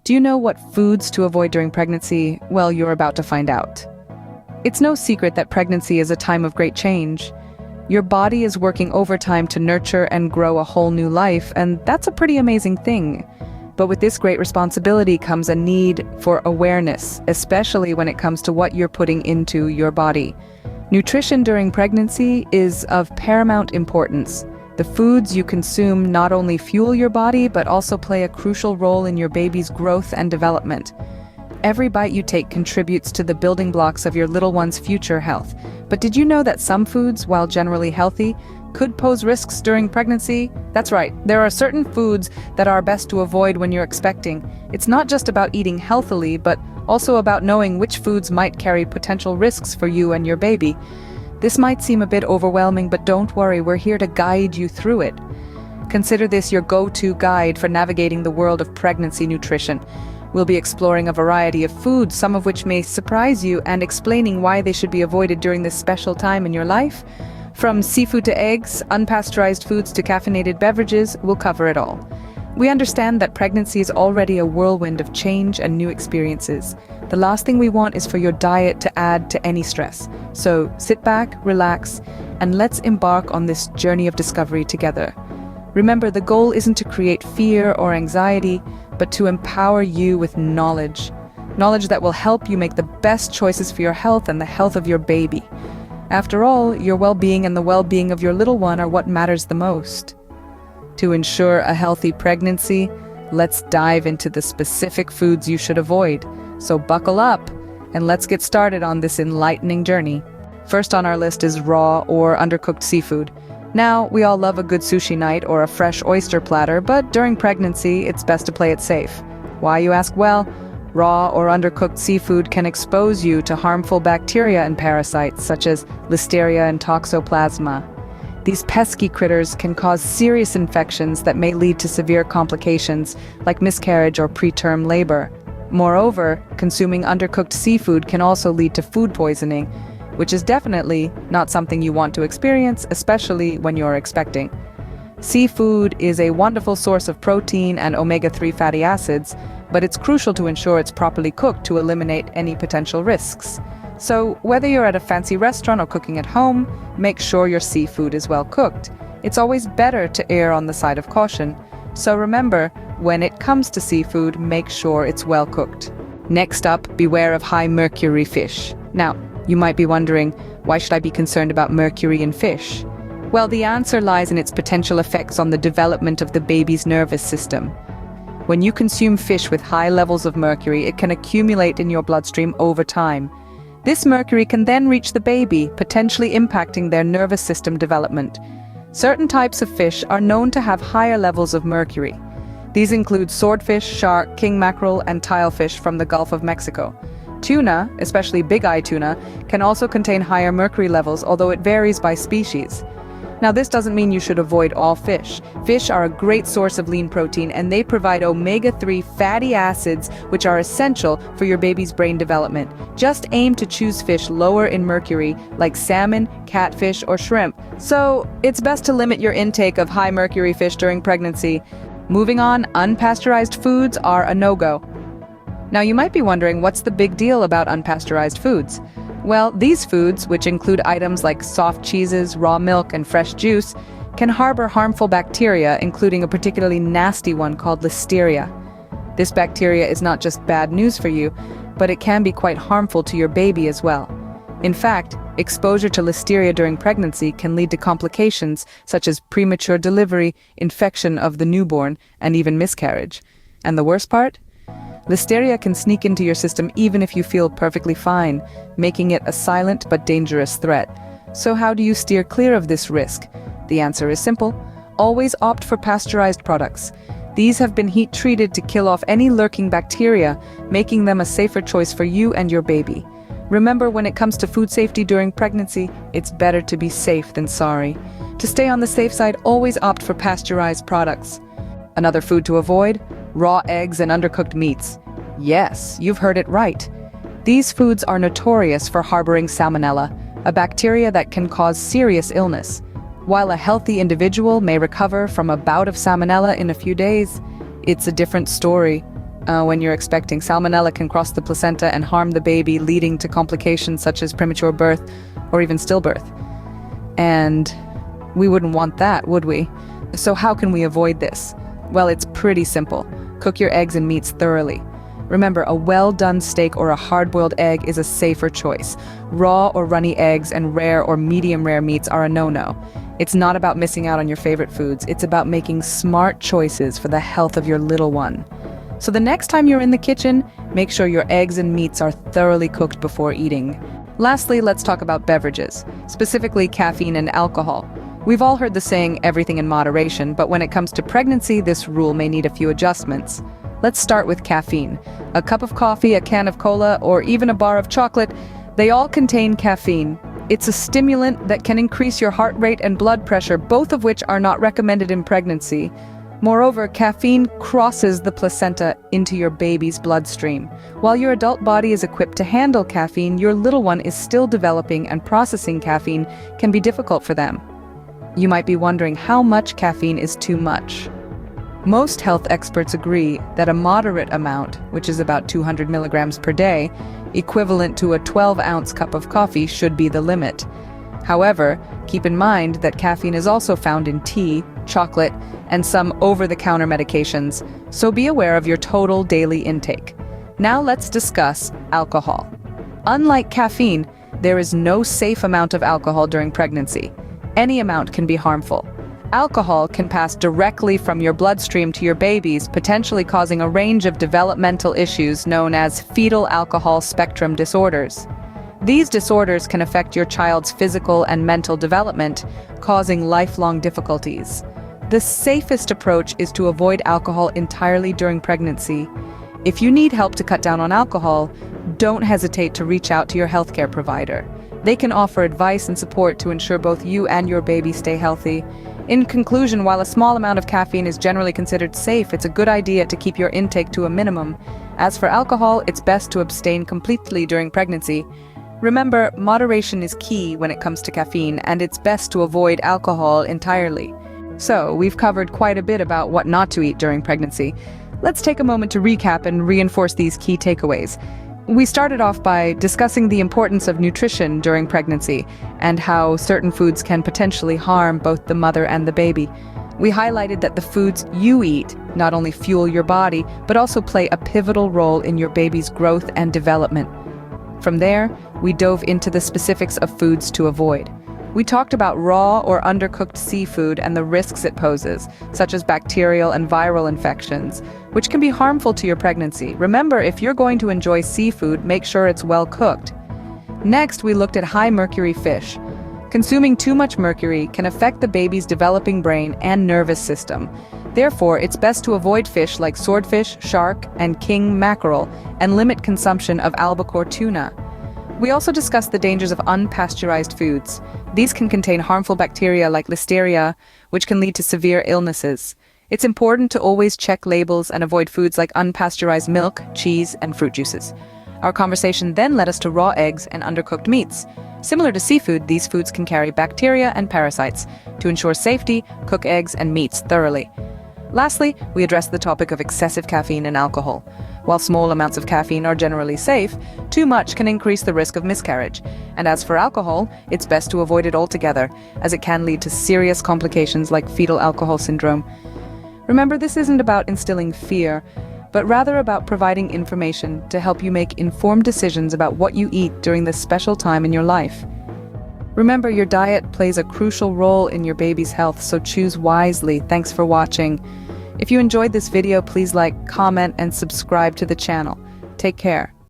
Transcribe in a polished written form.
Do you know what foods to avoid during pregnancy? Well, you're about to find out. It's no secret that pregnancy is a time of great change. Your body is working overtime to nurture and grow a whole new life, and that's a pretty amazing thing. But with this great responsibility comes a need for awareness, especially when it comes to what you're putting into your body. Nutrition during pregnancy is of paramount importance. The foods you consume not only fuel your body, but also play a crucial role in your baby's growth and development. Every bite you take contributes to the building blocks of your little one's future health. But did you know that some foods, while generally healthy, could pose risks during pregnancy? That's right, there are certain foods that are best to avoid when you're expecting. It's not just about eating healthily, but also about knowing which foods might carry potential risks for you and your baby. This might seem a bit overwhelming, but don't worry, we're here to guide you through it. Consider this your go-to guide for navigating the world of pregnancy nutrition. We'll be exploring a variety of foods, some of which may surprise you, and explaining why they should be avoided during this special time in your life. From seafood to eggs, unpasteurized foods to caffeinated beverages, we'll cover it all. We understand that pregnancy is already a whirlwind of change and new experiences. The last thing we want is for your diet to add to any stress. So sit back, relax, and let's embark on this journey of discovery together. Remember, the goal isn't to create fear or anxiety, but to empower you with knowledge. Knowledge that will help you make the best choices for your health and the health of your baby. After all, your well-being and the well-being of your little one are what matters the most. To ensure a healthy pregnancy, let's dive into the specific foods you should avoid. So buckle up, and let's get started on this enlightening journey. First on our list is raw or undercooked seafood. Now, we all love a good sushi night or a fresh oyster platter, but during pregnancy, it's best to play it safe. Why, you ask? Well, raw or undercooked seafood can expose you to harmful bacteria and parasites such as Listeria and Toxoplasma. These pesky critters can cause serious infections that may lead to severe complications like miscarriage or preterm labor. Moreover, consuming undercooked seafood can also lead to food poisoning, which is definitely not something you want to experience, especially when you're expecting. Seafood is a wonderful source of protein and omega-3 fatty acids, but it's crucial to ensure it's properly cooked to eliminate any potential risks. So, whether you're at a fancy restaurant or cooking at home, make sure your seafood is well cooked. It's always better to err on the side of caution. So remember, when it comes to seafood, make sure it's well cooked. Next up, beware of high mercury fish. Now, you might be wondering, why should I be concerned about mercury in fish? Well, the answer lies in its potential effects on the development of the baby's nervous system. When you consume fish with high levels of mercury, it can accumulate in your bloodstream over time. This mercury can then reach the baby, potentially impacting their nervous system development. Certain types of fish are known to have higher levels of mercury. These include swordfish, shark, king mackerel, and tilefish from the Gulf of Mexico. Tuna, especially big-eye tuna, can also contain higher mercury levels, although it varies by species. Now, this doesn't mean you should avoid all fish. Fish are a great source of lean protein, and they provide omega-3 fatty acids, which are essential for your baby's brain development. Just aim to choose fish lower in mercury, like salmon, catfish, or shrimp. So, it's best to limit your intake of high mercury fish during pregnancy. Moving on, unpasteurized foods are a no-go. Now, you might be wondering, what's the big deal about unpasteurized foods? Well, these foods, which include items like soft cheeses, raw milk, and fresh juice, can harbor harmful bacteria, including a particularly nasty one called Listeria. This bacteria is not just bad news for you, but it can be quite harmful to your baby as well. In fact, exposure to Listeria during pregnancy can lead to complications such as premature delivery, infection of the newborn, and even miscarriage. And the worst part? Listeria can sneak into your system even if you feel perfectly fine, making it a silent but dangerous threat. So how do you steer clear of this risk? The answer is simple. Always opt for pasteurized products. These have been heat-treated to kill off any lurking bacteria, making them a safer choice for you and your baby. Remember, when it comes to food safety during pregnancy, it's better to be safe than sorry. To stay on the safe side, always opt for pasteurized products. Another food to avoid? Raw eggs and undercooked meats. Yes, you've heard it right. These foods are notorious for harboring salmonella, a bacteria that can cause serious illness. While a healthy individual may recover from a bout of salmonella in a few days, it's a different story. when you're expecting. Salmonella can cross the placenta and harm the baby, leading to complications such as premature birth or even stillbirth. And we wouldn't want that, would we? So how can we avoid this? Well, it's pretty simple. Cook your eggs and meats thoroughly. Remember, a well-done steak or a hard-boiled egg is a safer choice. Raw or runny eggs and rare or medium-rare meats are a no-no. It's not about missing out on your favorite foods. It's about making smart choices for the health of your little one. So the next time you're in the kitchen, make sure your eggs and meats are thoroughly cooked before eating. Lastly, let's talk about beverages, specifically caffeine and alcohol. We've all heard the saying, everything in moderation, but when it comes to pregnancy, this rule may need a few adjustments. Let's start with caffeine. A cup of coffee, a can of cola, or even a bar of chocolate, they all contain caffeine. It's a stimulant that can increase your heart rate and blood pressure, both of which are not recommended in pregnancy. Moreover, caffeine crosses the placenta into your baby's bloodstream. While your adult body is equipped to handle caffeine, your little one is still developing, and processing caffeine can be difficult for them. You might be wondering how much caffeine is too much. Most health experts agree that a moderate amount, which is about 200 milligrams per day, equivalent to a 12-ounce cup of coffee, should be the limit. However, keep in mind that caffeine is also found in tea, chocolate, and some over-the-counter medications, so be aware of your total daily intake. Now let's discuss alcohol. Unlike caffeine, there is no safe amount of alcohol during pregnancy. Any amount can be harmful. Alcohol can pass directly from your bloodstream to your babies, potentially causing a range of developmental issues known as fetal alcohol spectrum disorders. These disorders can affect your child's physical and mental development, causing lifelong difficulties. The safest approach is to avoid alcohol entirely during pregnancy. If you need help to cut down on alcohol, don't hesitate to reach out to your healthcare provider. They can offer advice and support to ensure both you and your baby stay healthy. In conclusion, while a small amount of caffeine is generally considered safe, it's a good idea to keep your intake to a minimum. As for alcohol, it's best to abstain completely during pregnancy. Remember, moderation is key when it comes to caffeine, and it's best to avoid alcohol entirely. So, we've covered quite a bit about what not to eat during pregnancy. Let's take a moment to recap and reinforce these key takeaways. We started off by discussing the importance of nutrition during pregnancy and how certain foods can potentially harm both the mother and the baby. We highlighted that the foods you eat not only fuel your body, but also play a pivotal role in your baby's growth and development. From there, we dove into the specifics of foods to avoid. We talked about raw or undercooked seafood and the risks it poses, such as bacterial and viral infections, which can be harmful to your pregnancy. Remember, if you're going to enjoy seafood, make sure it's well cooked. Next, we looked at high mercury fish. Consuming too much mercury can affect the baby's developing brain and nervous system. Therefore, it's best to avoid fish like swordfish, shark, and king mackerel, and limit consumption of albacore tuna. We also discussed the dangers of unpasteurized foods. These can contain harmful bacteria like listeria, which can lead to severe illnesses. It's important to always check labels and avoid foods like unpasteurized milk, cheese, and fruit juices. Our conversation then led us to raw eggs and undercooked meats. Similar to seafood, these foods can carry bacteria and parasites. To ensure safety, cook eggs and meats thoroughly. Lastly, we addressed the topic of excessive caffeine and alcohol. While small amounts of caffeine are generally safe, too much can increase the risk of miscarriage. And as for alcohol, it's best to avoid it altogether, as it can lead to serious complications like fetal alcohol syndrome. Remember, this isn't about instilling fear, but rather about providing information to help you make informed decisions about what you eat during this special time in your life. Remember, your diet plays a crucial role in your baby's health, so choose wisely. Thanks for watching. If you enjoyed this video, please like, comment, and subscribe to the channel. Take care.